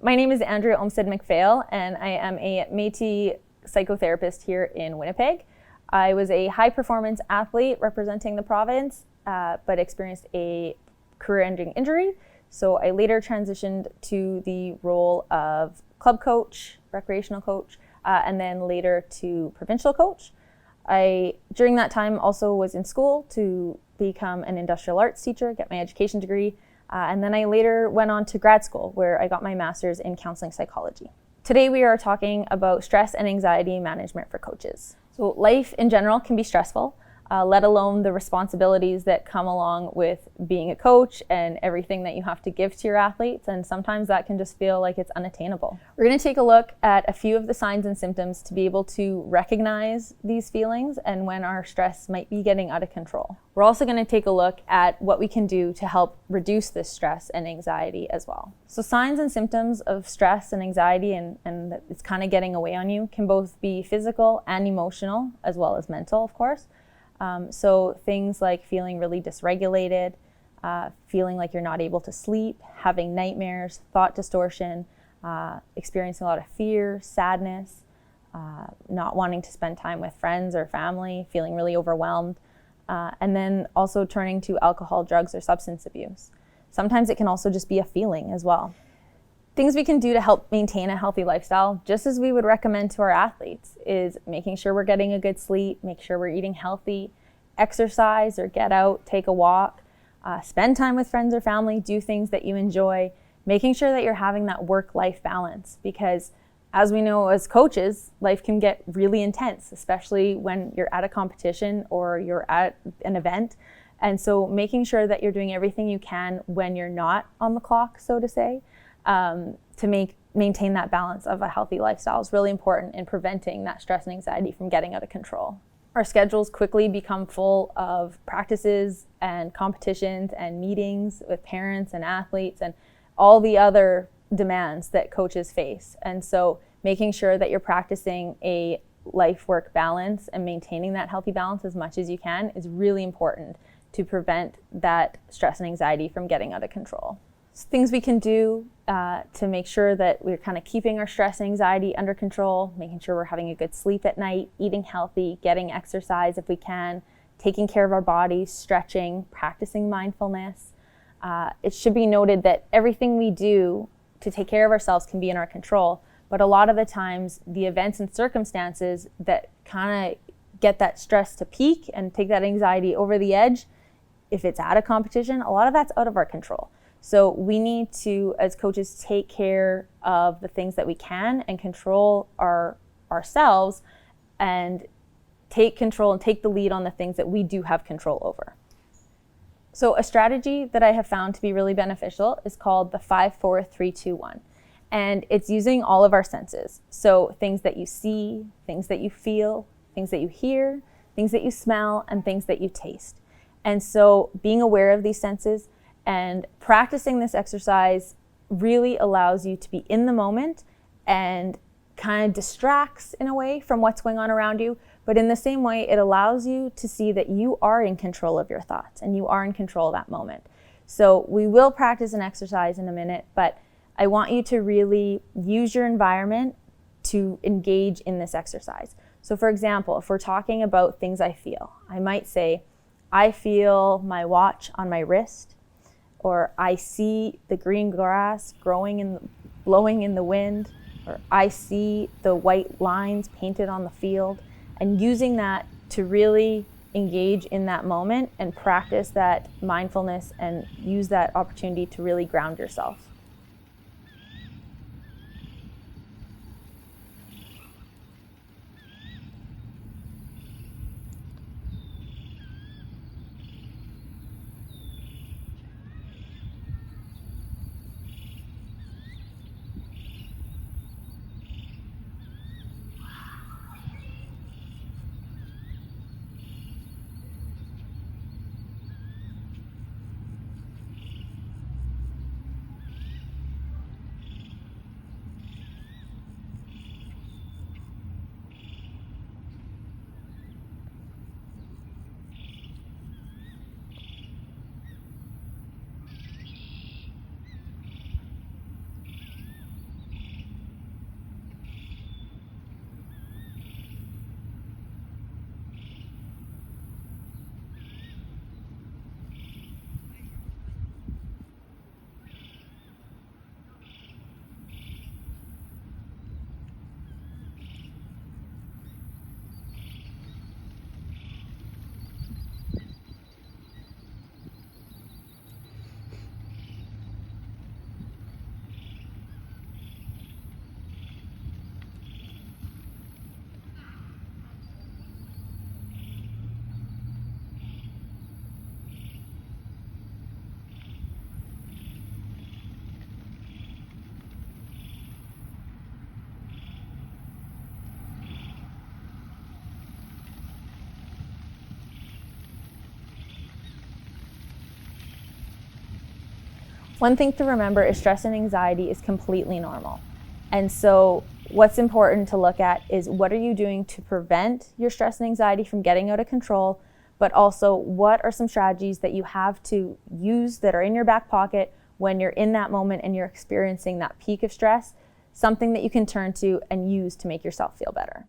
My name is Andrea McPhail, and I am a Métis psychotherapist here in Winnipeg. I was a high-performance athlete representing the province, but experienced a career-ending injury. So I later transitioned to the role of club coach, recreational coach, and then later to provincial coach. I, during that time, also was in school to become an industrial arts teacher, get my education degree, and then I later went on to grad school where I got my master's in counseling psychology. Today we are talking about stress and anxiety management for coaches. So life in general can be stressful, let alone the responsibilities that come along with being a coach and everything that you have to give to your athletes, and sometimes that can just feel like it's unattainable. We're going to take a look at a few of the signs and symptoms to be able to recognize these feelings and when our stress might be getting out of control. We're also going to take a look at what we can do to help reduce this stress and anxiety as well. So signs and symptoms of stress and anxiety and it's kind of getting away on you can both be physical and emotional, as well as mental, of course. So things like feeling really dysregulated, feeling like you're not able to sleep, having nightmares, thought distortion, experiencing a lot of fear, sadness, not wanting to spend time with friends or family, feeling really overwhelmed, and then also turning to alcohol, drugs, or substance abuse. Sometimes it can also just be a feeling as well. Things we can do to help maintain a healthy lifestyle, just as we would recommend to our athletes, is making sure we're getting a good sleep, make sure we're eating healthy, exercise or get out, take a walk, spend time with friends or family, do things that you enjoy, making sure that you're having that work-life balance, because as we know as coaches, life can get really intense, especially when you're at a competition or you're at an event. And so making sure that you're doing everything you can when you're not on the clock, so to say, to maintain that balance of a healthy lifestyle is really important in preventing that stress and anxiety from getting out of control. Our schedules quickly become full of practices and competitions and meetings with parents and athletes and all the other demands that coaches face. And so making sure that you're practicing a life-work balance and maintaining that healthy balance as much as you can is really important to prevent that stress and anxiety from getting out of control. Things we can do to make sure that we're kind of keeping our stress and anxiety under control, making sure we're having a good sleep at night, eating healthy, getting exercise if we can, taking care of our bodies, stretching, practicing mindfulness. It should be noted that everything we do to take care of ourselves can be in our control, but a lot of the times the events and circumstances that kind of get that stress to peak and take that anxiety over the edge, if it's at a competition, a lot of that's out of our control. So we need to, as coaches, take care of the things that we can and control ourselves and take control and take the lead on the things that we do have control over. So a strategy that I have found to be really beneficial is called the 5-4-3-2-1. And it's using all of our senses. So things that you see, things that you feel, things that you hear, things that you smell, and things that you taste. And so being aware of these senses and practicing this exercise really allows you to be in the moment and kind of distracts in a way from what's going on around you. But in the same way, it allows you to see that you are in control of your thoughts and you are in control of that moment. So we will practice an exercise in a minute, but I want you to really use your environment to engage in this exercise. So for example, if we're talking about things I feel, I might say, I feel my watch on my wrist, or I see the green grass blowing in the wind, or I see the white lines painted on the field, and using that to really engage in that moment and practice that mindfulness and use that opportunity to really ground yourself. One thing to remember is stress and anxiety is completely normal. And so what's important to look at is what are you doing to prevent your stress and anxiety from getting out of control, but also what are some strategies that you have to use that are in your back pocket when you're in that moment and you're experiencing that peak of stress, something that you can turn to and use to make yourself feel better.